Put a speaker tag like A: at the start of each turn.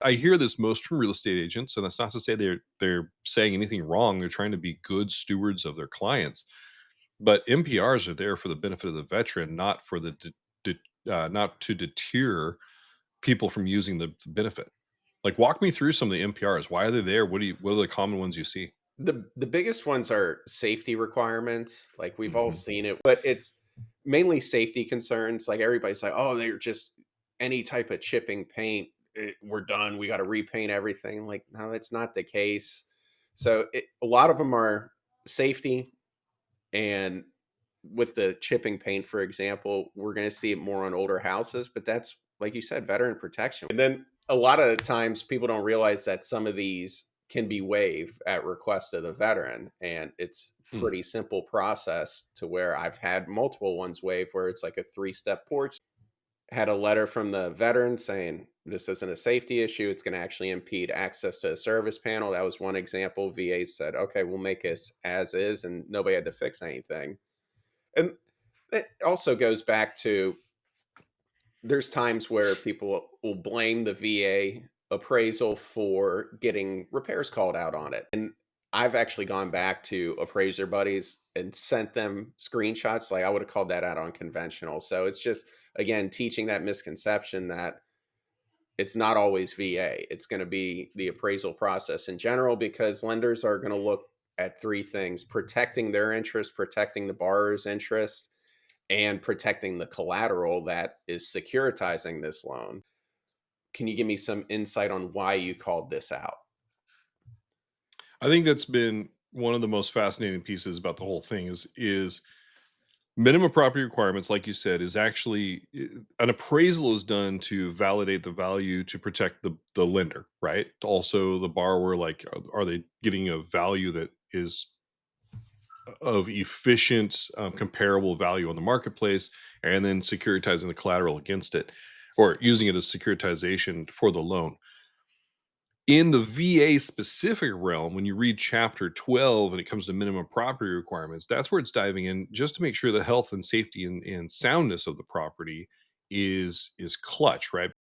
A: I hear this most from real estate agents, and that's not to say they're saying anything wrong. They're trying to be good stewards of their clients, but MPRs are there for the benefit of the veteran, not for not to deter people from using the benefit. Like, walk me through some of the MPRs. Why are they there? What are the common ones you see?
B: The biggest ones are safety requirements, like, we've all
A: Mhm.
B: seen it, but it's mainly safety concerns, like, everybody's like, "Oh, they're just any type of chipping paint, we're done, we gotta repaint everything," like, no, that's not the case. So, a lot of them are safety, and with the chipping paint, for example, we're gonna see it more on older houses, but that's, like you said, veteran protection. And then a lot of times people don't realize that some of these can be waived at request of the veteran. And it's
A: Hmm.
B: pretty simple process to where I've had multiple ones waived where it's like a three-step porch. Had a letter from the veteran saying this isn't a safety issue. It's going to actually impede access to a service panel. That was one example. VA said, okay, we'll make this as is, and nobody had to fix anything. And it also goes back to there's times where people will blame the VA appraisal for getting repairs called out on it. And I've actually gone back to appraiser buddies and sent them screenshots. Like, I would have called that out on conventional. So it's just, again, teaching that misconception that it's not always VA. It's going to be the appraisal process in general, because lenders are going to look at three things: protecting their interest, protecting the borrower's interest, and protecting the collateral that is securitizing this loan. Can you give me some insight on why you called this out?
A: I think that's been one of the most fascinating pieces about the whole thing is minimum property requirements, like you said, is actually an appraisal is done to validate the value to protect the lender, right? Also the borrower, like, are they getting a value that is of efficient, comparable value on the marketplace, and then securitizing the collateral against it, or using it as securitization for the loan. In the VA specific realm, when you read chapter 12 and it comes to minimum property requirements, that's where it's diving in just to make sure the health and safety and soundness of the property is clutch, right?